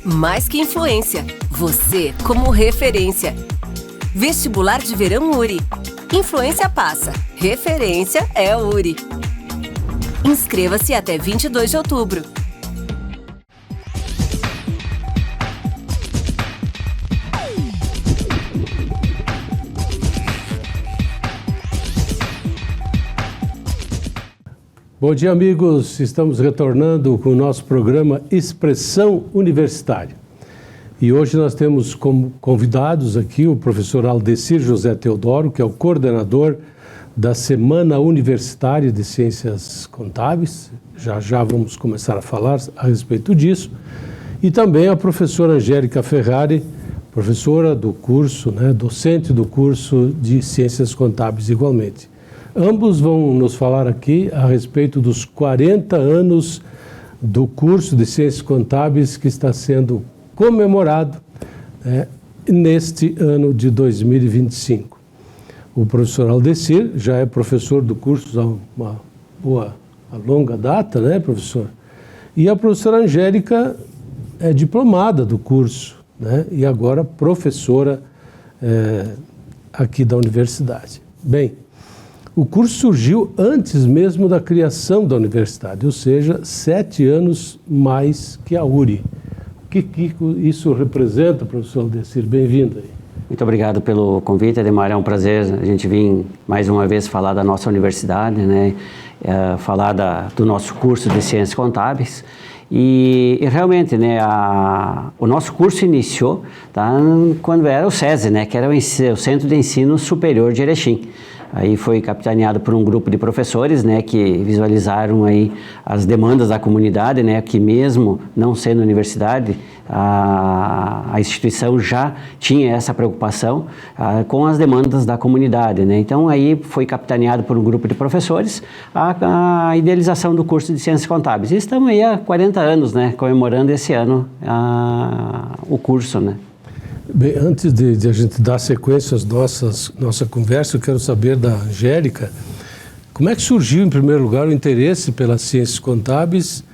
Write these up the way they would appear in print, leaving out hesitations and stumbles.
Mais que influência, você como referência. Vestibular de Verão URI. Influência passa, referência é URI. Inscreva-se até 22 de outubro. Bom dia, amigos. Estamos retornando com o nosso programa Expressão Universitária. E hoje nós temos como convidados aqui o professor Aldecir José Teodoro, que é o coordenador da Semana Universitária de Ciências Contábeis. Já vamos começar a falar a respeito disso. E também a professora Angélica Ferrari, professora do curso, docente do curso de Ciências Contábeis igualmente. Ambos vão nos falar aqui a respeito dos 40 anos do curso de Ciências Contábeis que está sendo comemorado neste ano de 2025. O professor Aldecir já é professor do curso há uma longa data, né, professor? E a professora Angélica é diplomada do curso, né, e agora professora aqui da universidade. Bem, o curso surgiu antes mesmo da criação da universidade, ou seja, 7 anos mais que a URI. O que isso representa, professor Aldecir? Bem-vindo aí. Muito obrigado pelo convite, Ademar. É um prazer a gente vir mais uma vez falar da nossa universidade, né? Falar do nosso curso de Ciências Contábeis. E realmente, né, o nosso curso iniciou quando era o SESI, né, que era o Centro de Ensino Superior de Erechim. Aí foi capitaneado por um grupo de professores, né, que visualizaram aí as demandas da comunidade, né, que mesmo não sendo universidade, a instituição já tinha essa preocupação com as demandas da comunidade, né. Então aí foi capitaneado por um grupo de professores a idealização do curso de Ciências Contábeis. E estamos aí há 40 anos, né, comemorando esse ano o curso, né. Bem, antes de a gente dar sequência às nossa conversa, eu quero saber da Angélica, como é que surgiu, em primeiro lugar, o interesse pelas ciências contábeis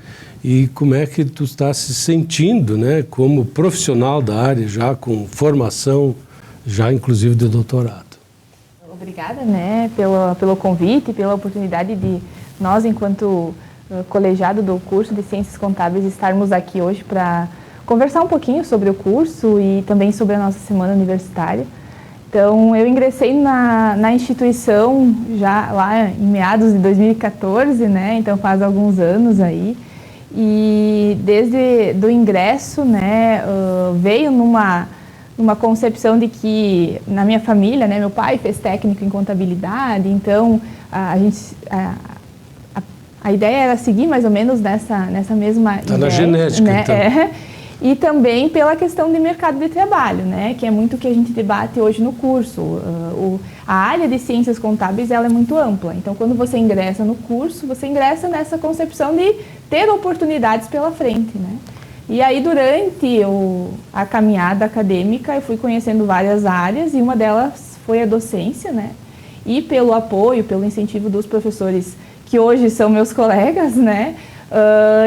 e como é que tu está se sentindo, né, como profissional da área, já com formação, já inclusive de doutorado? Obrigada, né, pelo convite e pela oportunidade de nós, enquanto colegiado do curso de Ciências Contábeis, estarmos aqui hoje para conversar um pouquinho sobre o curso e também sobre a nossa semana universitária. Então, eu ingressei na instituição já lá em meados de 2014, né? Então faz alguns anos aí. E desde do ingresso, né, veio numa concepção de que na minha família, né, meu pai fez técnico em contabilidade, então a ideia era seguir mais ou menos nessa mesma ideia. Está na genética, né? Então. E também pela questão de mercado de trabalho, né, que é muito o que a gente debate hoje no curso. A área de ciências contábeis ela é muito ampla, então quando você ingressa no curso, você ingressa nessa concepção de ter oportunidades pela frente, né. E aí durante a caminhada acadêmica eu fui conhecendo várias áreas e uma delas foi a docência, né, e pelo apoio, pelo incentivo dos professores que hoje são meus colegas, né,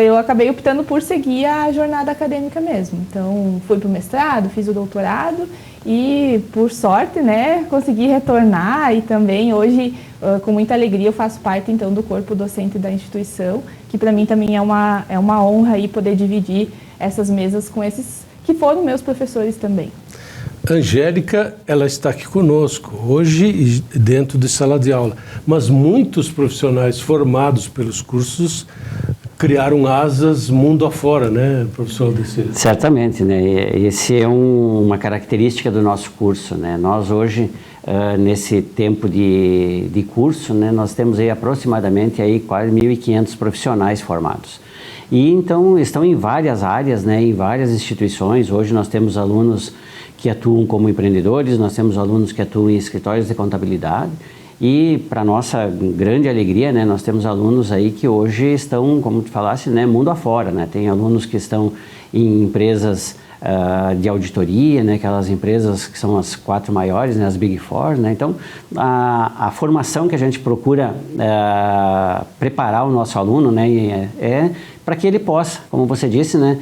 eu acabei optando por seguir a jornada acadêmica mesmo. Então, fui para o mestrado, fiz o doutorado e, por sorte, né, consegui retornar e também hoje, com muita alegria, eu faço parte, então, do corpo docente da instituição, que para mim também é uma honra aí poder dividir essas mesas com esses que foram meus professores também. Angélica, ela está aqui conosco hoje dentro de sala de aula, mas muitos profissionais formados pelos cursos criaram asas mundo afora, né, professor Aldecir? Certamente, né, esse é uma característica do nosso curso, né, nós hoje, nesse tempo de curso, né, nós temos aí aproximadamente aí quase 1.500 profissionais formados. E então estão em várias áreas, né, em várias instituições. Hoje nós temos alunos que atuam como empreendedores, nós temos alunos que atuam em escritórios de contabilidade e, para nossa grande alegria, né, nós temos alunos aí que hoje estão, como tu falasse, né, mundo afora, né, tem alunos que estão em empresas de auditoria, né, aquelas empresas que são as 4 maiores, né, as Big Four, né? Então, a formação que a gente procura preparar o nosso aluno, né, é para que ele possa, como você disse, né,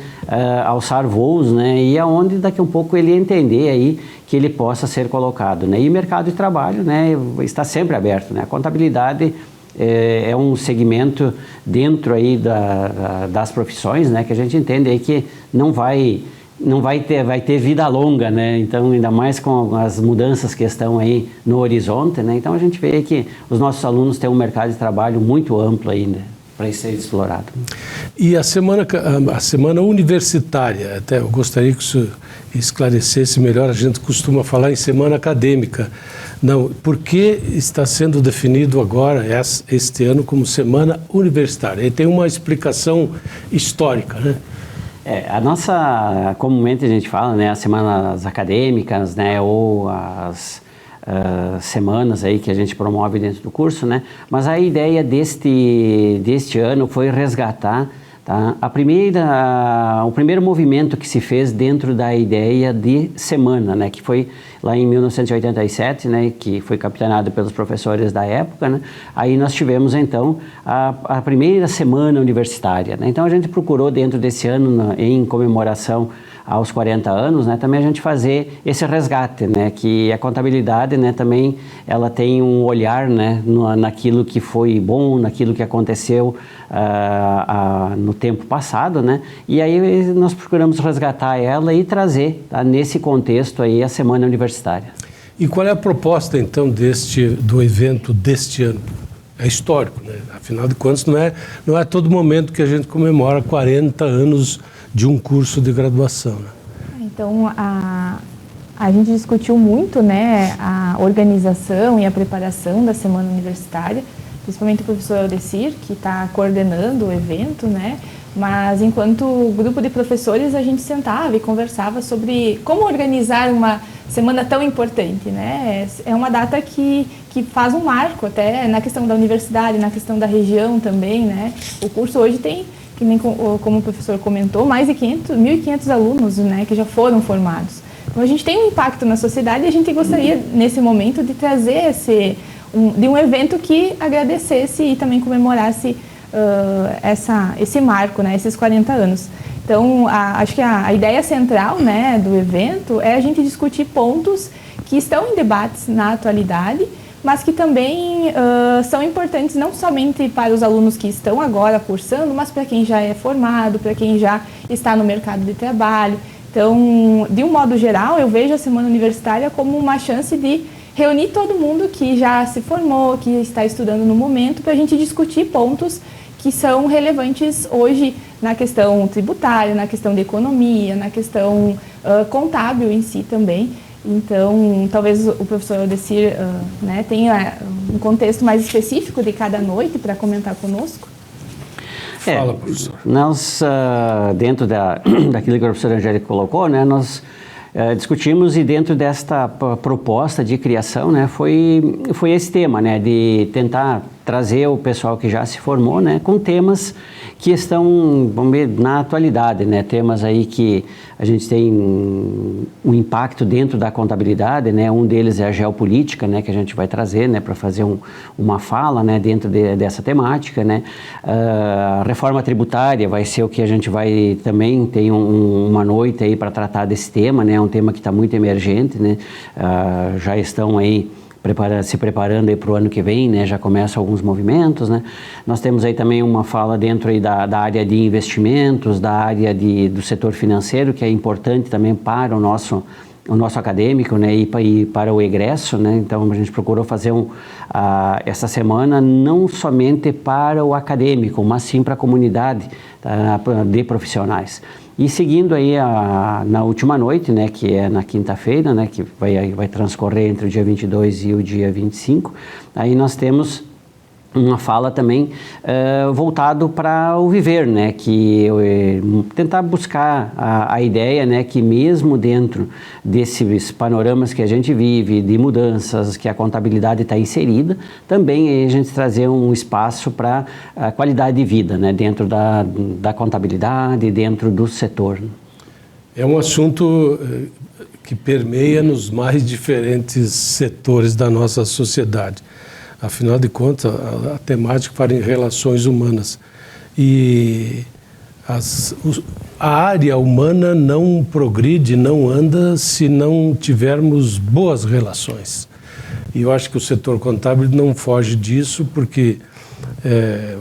alçar voos, né, e aonde daqui a um pouco ele entender aí que ele possa ser colocado, né? E o mercado de trabalho, né, está sempre aberto, né? A contabilidade é um segmento dentro aí das profissões, né, que a gente entende aí que vai ter vida longa, né? Então, ainda mais com as mudanças que estão aí no horizonte, né? Então, a gente vê que os nossos alunos têm um mercado de trabalho muito amplo ainda para ser explorado. E a semana universitária, até eu gostaria que isso esclarecesse melhor, a gente costuma falar em semana acadêmica. Não, por que está sendo definido agora, este ano, como semana universitária? E tem uma explicação histórica, né? A nossa, comumente a gente fala, né, as semanas acadêmicas, né, ou as semanas aí que a gente promove dentro do curso, né, mas a ideia deste ano foi resgatar, tá, o primeiro movimento que se fez dentro da ideia de semana, né, que foi lá em 1987, né, que foi capitaneado pelos professores da época, né. Aí nós tivemos então a primeira semana universitária, né. Então a gente procurou dentro desse ano, em comemoração aos 40 anos, né, também a gente fazer esse resgate, né, que a contabilidade, né, também ela tem um olhar, né, naquilo que foi bom, naquilo que aconteceu no tempo passado, né, e aí nós procuramos resgatar ela e trazer, tá, nesse contexto aí a semana universitária. E qual é a proposta então do evento deste ano? É histórico, né? Afinal de contas, não é todo momento que a gente comemora 40 anos de um curso de graduação, né? Então, a gente discutiu muito, né, a organização e a preparação da semana universitária, principalmente o professor Aldecir, que está coordenando o evento, né? Mas enquanto grupo de professores, a gente sentava e conversava sobre como organizar uma semana tão importante, né? É uma data que faz um marco até na questão da universidade, na questão da região também, né? O curso hoje tem, que nem como o professor comentou, mais de 1.500 alunos, né, que já foram formados. Então a gente tem um impacto na sociedade e a gente gostaria, nesse momento, de trazer de um evento que agradecesse e também comemorasse esse marco, né, esses 40 anos. Então, acho que a ideia central, né, do evento é a gente discutir pontos que estão em debates na atualidade, mas que também são importantes não somente para os alunos que estão agora cursando, mas para quem já é formado, para quem já está no mercado de trabalho. Então, de um modo geral, eu vejo a Semana Universitária como uma chance de reunir todo mundo que já se formou, que está estudando no momento, para a gente discutir pontos que são relevantes hoje na questão tributária, na questão de economia, na questão contábil em si também. Então, talvez o professor Aldecir né, tenha um contexto mais específico de cada noite para comentar conosco. Fala, professor. Nós, dentro daquilo que o professor Angélica colocou, né, nós discutimos e dentro desta proposta de criação, né, foi esse tema, né, de tentar trazer o pessoal que já se formou, né, com temas que estão, vamos ver, na atualidade, né, temas aí que a gente tem um impacto dentro da contabilidade, né, um deles é a geopolítica, né, que a gente vai trazer, né, para fazer uma fala, né, dentro dessa temática, né, a reforma tributária vai ser o que a gente vai também ter uma noite aí para tratar desse tema, né, um tema que está muito emergente, né, já estão aí se preparando para o ano que vem, né, já começam alguns movimentos, né. Nós temos aí também uma fala dentro aí da área de investimentos, da área do setor financeiro, que é importante também para o nosso acadêmico, né, e para o egresso, né. Então a gente procurou fazer essa semana não somente para o acadêmico, mas sim para a comunidade de profissionais. E seguindo aí na última noite, né, que é na quinta-feira, né, que vai transcorrer entre o dia 22 e o dia 25, aí nós temos uma fala também voltado para o viver, né, que tentar buscar a ideia, né, que mesmo dentro desses panoramas que a gente vive, de mudanças que a contabilidade está inserida, também a gente trazer um espaço para a qualidade de vida, né, dentro da contabilidade, dentro do setor. É um assunto que permeia nos mais diferentes setores da nossa sociedade. Afinal de contas, a temática para relações humanas. E a área humana não progride, não anda se não tivermos boas relações. E eu acho que o setor contábil não foge disso, porque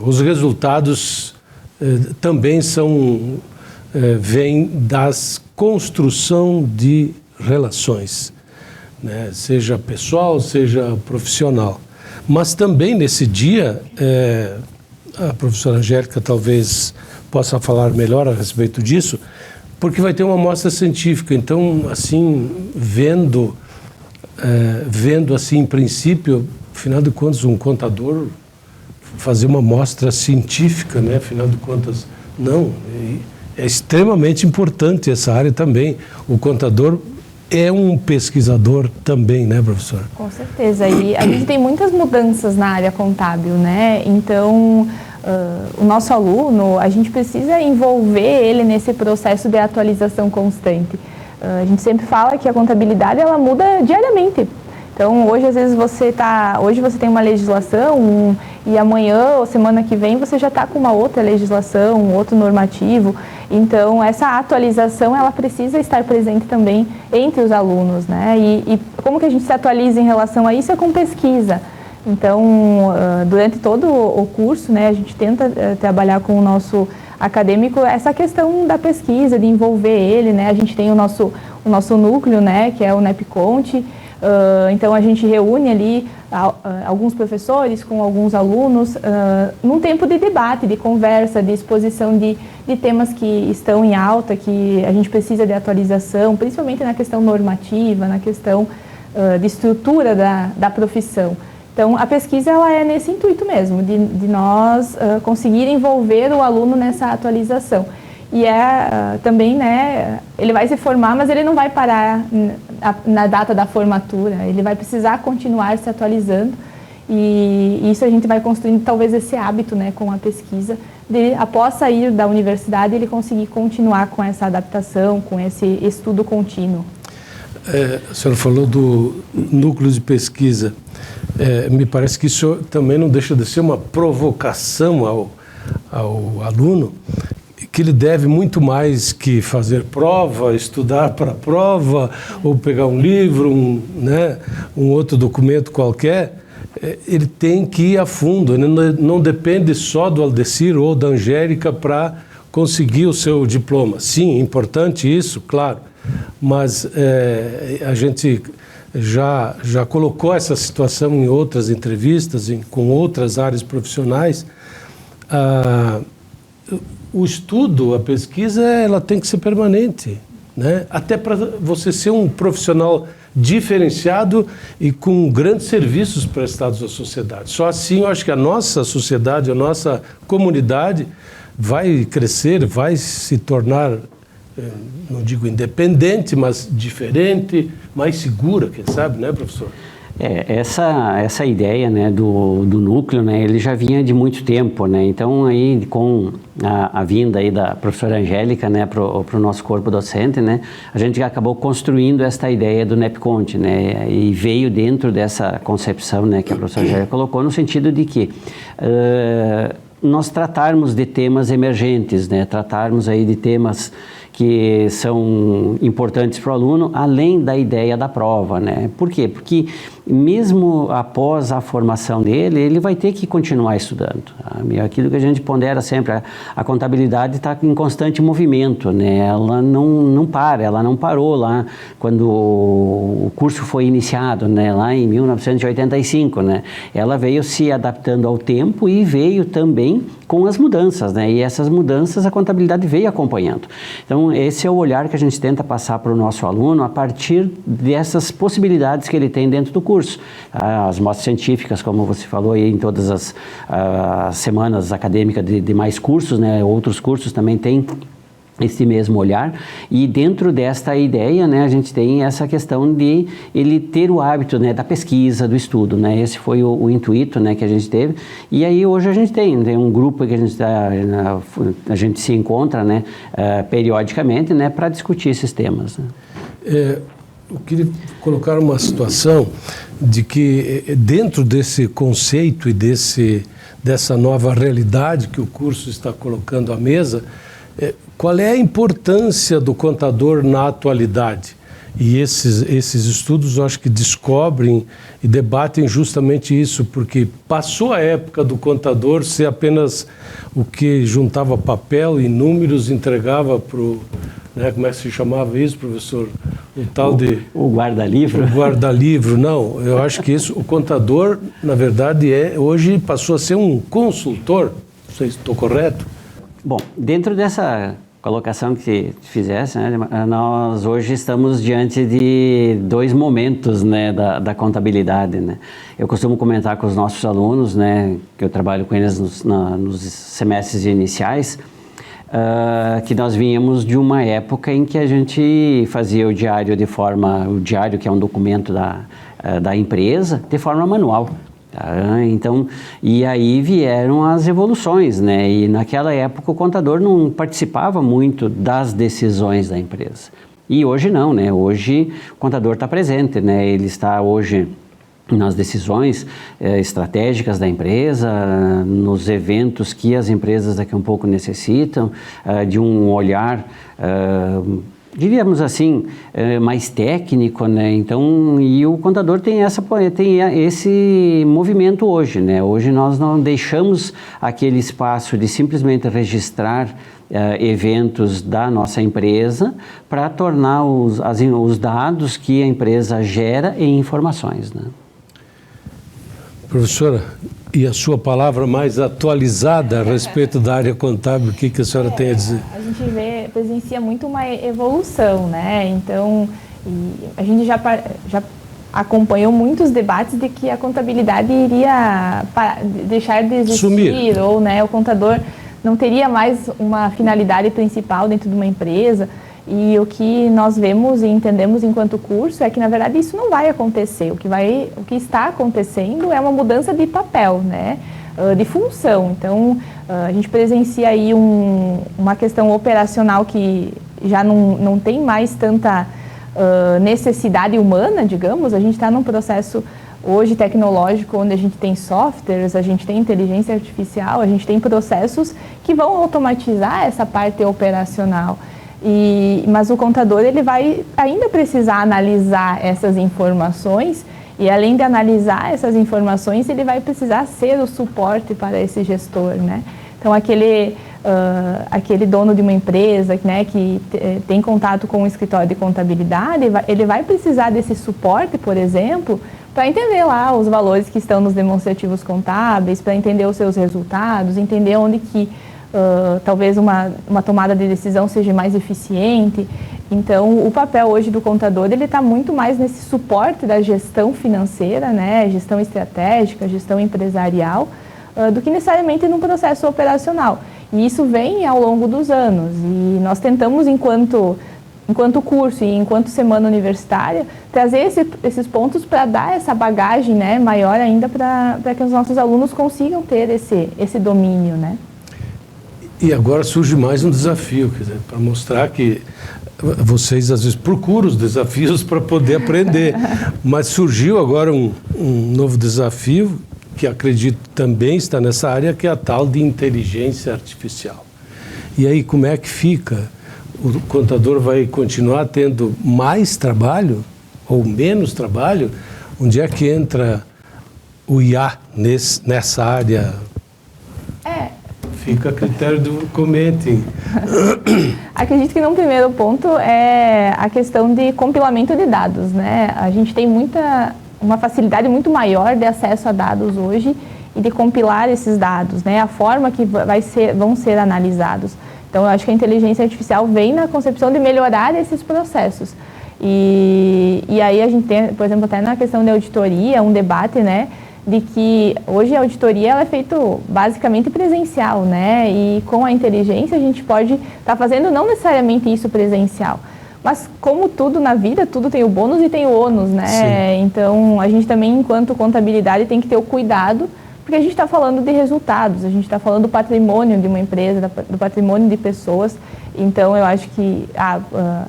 os resultados também vêm das construção de relações, né? Seja pessoal, seja profissional. Mas também nesse dia, a professora Angélica talvez possa falar melhor a respeito disso, porque vai ter uma amostra científica. Então, assim, vendo assim, em princípio, afinal de contas, um contador fazer uma amostra científica, né? Afinal de contas, não. É extremamente importante essa área também. O contador é um pesquisador também, né, professor? Com certeza. E a gente tem muitas mudanças na área contábil, né? Então, o nosso aluno, a gente precisa envolver ele nesse processo de atualização constante. A gente sempre fala que a contabilidade, ela muda diariamente. Então, hoje, às vezes, hoje você tem uma legislação e amanhã ou semana que vem você já está com uma outra legislação, um outro normativo. Então, essa atualização, ela precisa estar presente também entre os alunos, né? E como que a gente se atualiza em relação a isso? É com pesquisa. Então, durante todo o curso, né, a gente tenta trabalhar com o nosso acadêmico essa questão da pesquisa, de envolver ele, né? A gente tem o nosso núcleo, né, que é o NEPCONT. Então, a gente reúne ali alguns professores com alguns alunos num tempo de debate, de conversa, de exposição de temas que estão em alta, que a gente precisa de atualização, principalmente na questão normativa, na questão de estrutura da profissão. Então, a pesquisa ela é nesse intuito mesmo, de nós conseguir envolver o aluno nessa atualização. E também, né, ele vai se formar, mas ele não vai parar na data da formatura, ele vai precisar continuar se atualizando e isso a gente vai construindo talvez esse hábito, né, com a pesquisa, de após sair da universidade ele conseguir continuar com essa adaptação, com esse estudo contínuo. A senhora falou do núcleo de pesquisa, me parece que isso também não deixa de ser uma provocação ao aluno, que ele deve muito mais que fazer prova, estudar para a prova, ou pegar um livro, um outro documento qualquer, ele tem que ir a fundo, ele não depende só do Aldecir ou da Angélica para conseguir o seu diploma. Sim, é importante isso, claro, mas a gente já colocou essa situação em outras entrevistas, com outras áreas profissionais. O estudo, a pesquisa, ela tem que ser permanente, né? Até para você ser um profissional diferenciado e com grandes serviços prestados à sociedade. Só assim eu acho que a nossa sociedade, a nossa comunidade vai crescer, vai se tornar, não digo independente, mas diferente, mais segura, quem sabe, né, professor? Essa ideia, né, do núcleo, né, ele já vinha de muito tempo, né, então aí com a vinda aí da professora Angélica, né, para o nosso corpo docente, né, a gente acabou construindo esta ideia do NEPCONT, né, e veio dentro dessa concepção, né, que a professora Angélica colocou, no sentido de que nós tratarmos de temas emergentes, né, tratarmos aí de temas que são importantes para o aluno, além da ideia da prova, né? Por quê? Porque mesmo após a formação dele, ele vai ter que continuar estudando. Aquilo que a gente pondera sempre, a contabilidade está em constante movimento, né? Ela não para, ela não parou lá quando o curso foi iniciado, né? Lá em 1985, né? Ela veio se adaptando ao tempo e veio também com as mudanças, né? E essas mudanças a contabilidade veio acompanhando. Então, esse é o olhar que a gente tenta passar para o nosso aluno a partir dessas possibilidades que ele tem dentro do curso. As mostras científicas, como você falou aí, em todas as semanas acadêmicas de mais cursos, né? Outros cursos também têm esse mesmo olhar, e dentro desta ideia, né, a gente tem essa questão de ele ter o hábito, né, da pesquisa, do estudo, né, esse foi o intuito, né, que a gente teve, e aí hoje a gente tem um grupo que a gente se encontra, né, periodicamente, né, para discutir esses temas. Né. Eu queria colocar uma situação de que dentro desse conceito e dessa nova realidade que o curso está colocando à mesa, qual é a importância do contador na atualidade? E esses estudos, eu acho que descobrem e debatem justamente isso, porque passou a época do contador ser apenas o que juntava papel e números, entregava para o... Né, como é que se chamava isso, professor? O tal de... O guarda-livro? O guarda-livro, não. Eu acho que o contador, na verdade, hoje passou a ser um consultor. Não sei se estou correto. Bom, dentro dessa colocação que fizesse, né, nós hoje estamos diante de dois momentos, né, da contabilidade, né. Eu costumo comentar com os nossos alunos, né, que eu trabalho com eles nos semestres iniciais, que nós vínhamos de uma época em que a gente fazia o diário que é um documento da empresa, de forma manual. Então, e aí vieram as evoluções, né? E naquela época o contador não participava muito das decisões da empresa. E hoje não, né? Hoje o contador está presente, né? Ele está hoje nas decisões estratégicas da empresa, nos eventos que as empresas daqui a um pouco necessitam, de um olhar, diríamos assim, mais técnico, né? Então, e o contador tem esse movimento hoje, né? Hoje nós não deixamos aquele espaço de simplesmente registrar eventos da nossa empresa para tornar os dados que a empresa gera em informações, né? Professora, e a sua palavra mais atualizada a respeito da área contábil, o que a senhora tem a dizer? A gente presencia muito uma evolução, né? Então, a gente já acompanhou muitos debates de que a contabilidade iria deixar de existir, sumir. Ou, né, o contador não teria mais uma finalidade principal dentro de uma empresa. E o que nós vemos e entendemos enquanto curso é que, na verdade, isso não vai acontecer. O que está acontecendo é uma mudança de papel, né? De função. Então, a gente presencia aí uma questão operacional que já não tem mais tanta necessidade humana, digamos. A gente está num processo hoje tecnológico onde a gente tem softwares, a gente tem inteligência artificial, a gente tem processos que vão automatizar essa parte operacional. Mas o contador ele vai ainda precisar analisar essas informações e, além de analisar essas informações, ele vai precisar ser o suporte para esse gestor, né? Então, aquele dono de uma empresa, né, que tem contato com o escritório de contabilidade, ele vai precisar desse suporte, por exemplo, para entender lá os valores que estão nos demonstrativos contábeis, para entender os seus resultados, entender onde que talvez uma tomada de decisão seja mais eficiente. Então, o papel hoje do contador, ele está muito mais nesse suporte da gestão financeira, né, gestão estratégica, gestão empresarial, do que necessariamente no processo operacional. E isso vem ao longo dos anos. E nós tentamos, enquanto curso e enquanto semana universitária, trazer esses pontos para dar essa bagagem, né, maior ainda para que os nossos alunos consigam ter esse domínio, né. E agora surge mais um desafio, quer dizer, para mostrar que vocês às vezes procuram os desafios para poder aprender, mas surgiu agora um novo desafio que acredito também está nessa área, que é a tal de inteligência artificial. E aí como é que fica? O contador vai continuar tendo mais trabalho ou menos trabalho? Onde é que entra o IA nessa área? Fica a critério do comentem. Acredito que num primeiro ponto é a questão de compilamento de dados, né? A gente tem uma facilidade muito maior de acesso a dados hoje e de compilar esses dados, né? A forma que vão ser analisados. Então, eu acho que a inteligência artificial vem na concepção de melhorar esses processos. E aí a gente tem, por exemplo, até na questão de auditoria, um debate, né? de que hoje a auditoria ela é feita basicamente presencial, né? E com a inteligência a gente pode estar fazendo não necessariamente isso presencial. Mas como tudo na vida, tudo tem o bônus e tem o ônus, né? Sim. Então, a gente também, enquanto contabilidade, tem que ter o cuidado, porque a gente está falando de resultados, a gente está falando do patrimônio de uma empresa, do patrimônio de pessoas. Então, eu acho que a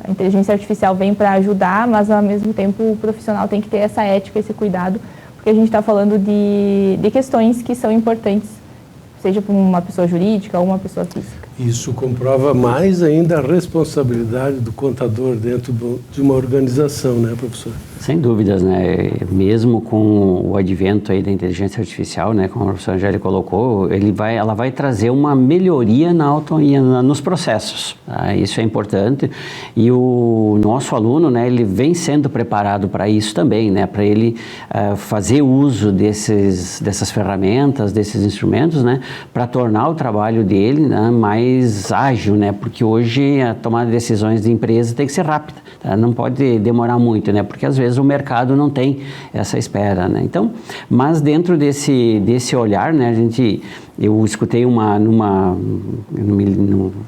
inteligência artificial vem para ajudar, mas, ao mesmo tempo, o profissional tem que ter essa ética, esse cuidado, porque a gente está falando de questões que são importantes, seja para uma pessoa jurídica ou uma pessoa física. Isso comprova mais ainda a responsabilidade do contador dentro de uma organização, né, professor? Sem dúvidas, né? Mesmo com o advento aí da inteligência artificial, né, como a professora Angélica colocou, ela vai trazer uma melhoria nos processos. Tá? Isso é importante. E o nosso aluno, né, ele vem sendo preparado para isso também, né, para ele fazer uso dessas ferramentas, desses instrumentos, né, para tornar o trabalho dele, né, mais ágil, né, porque hoje a tomada de decisões de empresa tem que ser rápida, tá? Não pode demorar muito, né, porque às vezes o mercado não tem essa espera, né? Então, mas dentro desse olhar, né, eu escutei eu não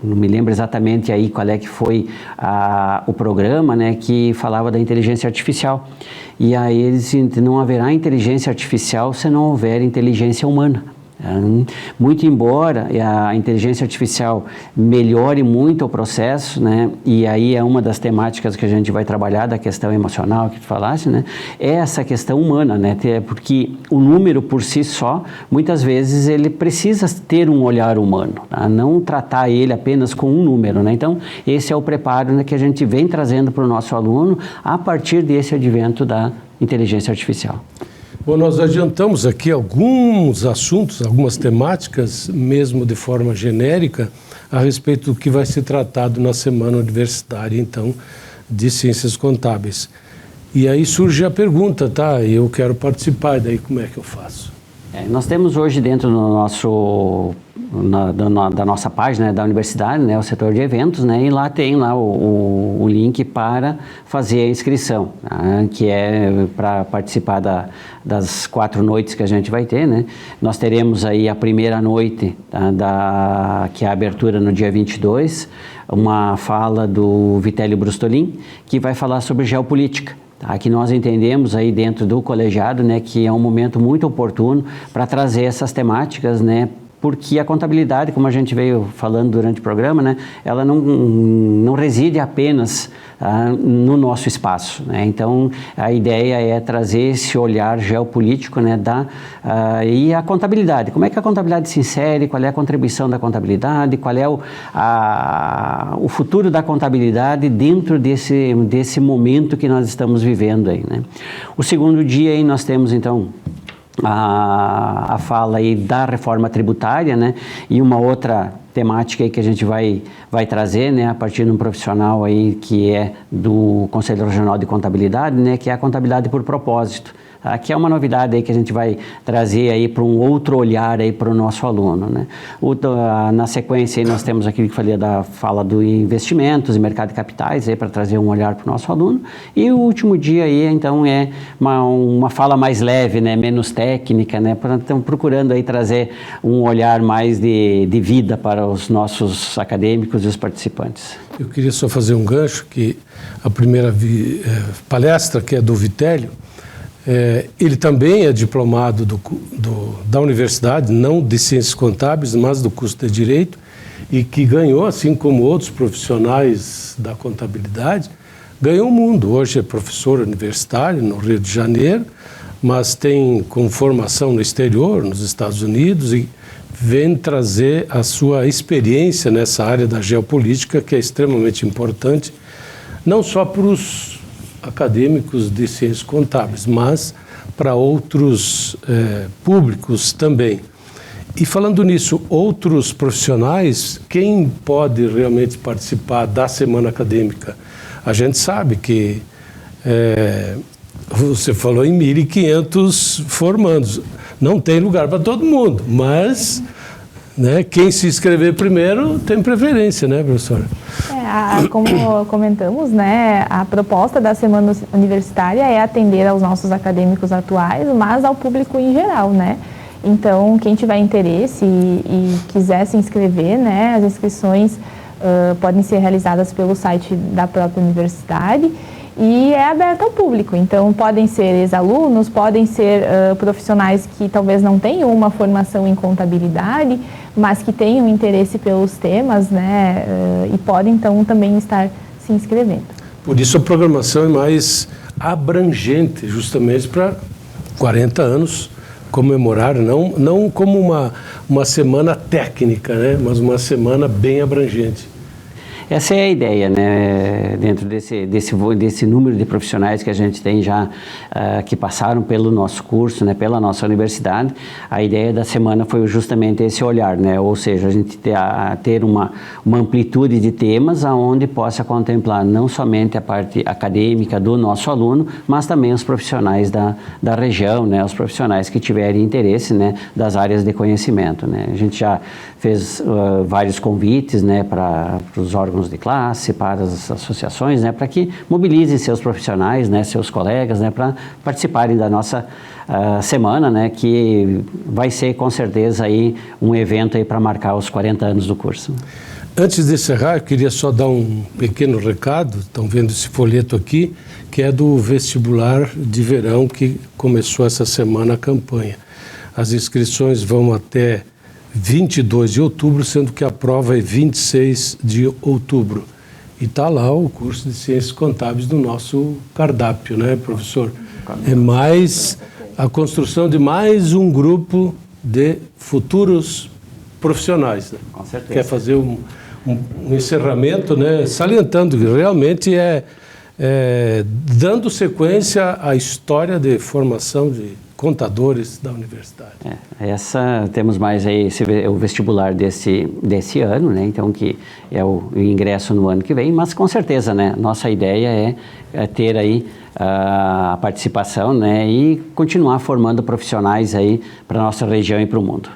me lembro exatamente aí qual é que foi o programa, né, que falava da inteligência artificial. E aí eles disseram, não haverá inteligência artificial se não houver inteligência humana. Muito embora a inteligência artificial melhore muito o processo, né, e aí é uma das temáticas que a gente vai trabalhar, da questão emocional que tu falaste, né, é essa questão humana, né, porque o número por si só, muitas vezes ele precisa ter um olhar humano, tá? Não tratar ele apenas com um número, né? Então esse é o preparo, né, que a gente vem trazendo para o nosso aluno a partir desse advento da inteligência artificial. Bom, nós adiantamos aqui alguns assuntos, algumas temáticas, mesmo de forma genérica, a respeito do que vai ser tratado na Semana Universitária, então, de Ciências Contábeis. E aí surge a pergunta, tá? Eu quero participar, daí como é que eu faço? Nós temos hoje dentro da nossa página, né, da universidade, né, o setor de eventos, né, e lá tem lá o link para fazer a inscrição, tá, que é para participar das 4 noites que a gente vai ter, né. Nós teremos aí a primeira noite, tá, que é a abertura no dia 22, uma fala do Vitélio Brustolin, que vai falar sobre geopolítica. Tá, que nós entendemos aí dentro do colegiado, né, que é um momento muito oportuno para trazer essas temáticas, né, porque a contabilidade, como a gente veio falando durante o programa, né, ela não reside apenas no nosso espaço, né? Então a ideia é trazer esse olhar geopolítico, né, e a contabilidade. Como é que a contabilidade se insere? Qual é a contribuição da contabilidade? Qual é o futuro da contabilidade dentro desse momento que nós estamos vivendo aí, né? O segundo dia aí nós temos então a fala aí da reforma tributária, né, e uma outra temática aí que a gente vai trazer, né, a partir de um profissional aí que é do Conselho Regional de Contabilidade, né, que é a contabilidade por propósito. Aqui é uma novidade aí que a gente vai trazer aí para um outro olhar aí para o nosso aluno, né? Na sequência aí nós temos aqui que falei da fala do investimentos e mercado de capitais aí para trazer um olhar para o nosso aluno, e o último dia aí então é uma fala mais leve, né, menos técnica, né? Estamos procurando aí trazer um olhar mais de vida para os nossos acadêmicos e os participantes. Eu queria só fazer um gancho, que a primeira palestra, que é do Vitélio, ele também é diplomado da universidade, não de Ciências Contábeis, mas do curso de Direito, e que ganhou, assim como outros profissionais da contabilidade, ganhou o mundo. Hoje é professor universitário no Rio de Janeiro, mas tem com formação no exterior, nos Estados Unidos, e vem trazer a sua experiência nessa área da geopolítica, que é extremamente importante, não só para os acadêmicos de ciências contábeis, mas para outros públicos também. E falando nisso, outros profissionais, quem pode realmente participar da semana acadêmica? A gente sabe que você falou em 1.500 formandos, não tem lugar para todo mundo, mas né? Quem se inscrever primeiro tem preferência, né, professora? Como comentamos, né, a proposta da Semana Universitária é atender aos nossos acadêmicos atuais, mas ao público em geral, né? Então, quem tiver interesse e quiser se inscrever, né, as inscrições podem ser realizadas pelo site da própria universidade e é aberto ao público. Então, podem ser ex-alunos, podem ser profissionais que talvez não tenham uma formação em contabilidade, mas que tenham interesse pelos temas, né, e podem, então, também estar se inscrevendo. Por isso a programação é mais abrangente, justamente para 40 anos comemorar, não como uma semana técnica, né, mas uma semana bem abrangente. Essa é a ideia, né? Dentro desse número de profissionais que a gente tem já que passaram pelo nosso curso, né? Pela nossa universidade, a ideia da semana foi justamente esse olhar, né? Ou seja, a gente ter uma amplitude de temas aonde possa contemplar não somente a parte acadêmica do nosso aluno, mas também os profissionais da região, né? Os profissionais que tiverem interesse, né? Das áreas de conhecimento, né? A gente já fez vários convites, né? Para os órgãos de classe, para as associações, né, para que mobilizem seus profissionais, né, seus colegas, né, para participarem da nossa semana, né, que vai ser com certeza aí um evento aí para marcar os 40 anos do curso. Antes de encerrar, eu queria só dar um pequeno recado, estão vendo esse folheto aqui, que é do vestibular de verão que começou essa semana a campanha. As inscrições vão até 22 de outubro, sendo que a prova é 26 de outubro. E está lá o curso de Ciências Contábeis do nosso cardápio, né, professor? É mais a construção de mais um grupo de futuros profissionais. Né? Com certeza. Quer fazer um encerramento, né, salientando que realmente dando sequência à história de formação de contadores da universidade. Temos mais aí o vestibular desse ano, né? Então que é o ingresso no ano que vem, mas com certeza, né? Nossa ideia é ter aí a participação, né? E continuar formando profissionais aí para a nossa região e para o mundo.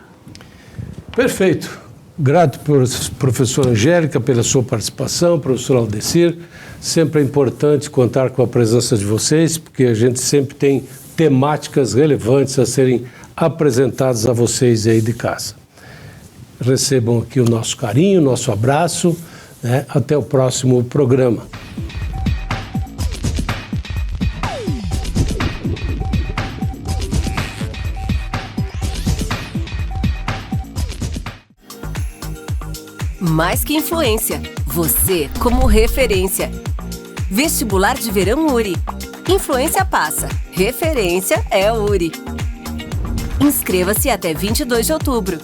Perfeito. Grato por professora Angélica pela sua participação, professor Aldecir. Sempre é importante contar com a presença de vocês, porque a gente sempre tem temáticas relevantes a serem apresentadas a vocês aí de casa. Recebam aqui o nosso carinho, o nosso abraço, né? Até o próximo programa. Mais que influência, você como referência. Vestibular de Verão URI. Influência passa, referência é URI. Inscreva-se até 22 de outubro.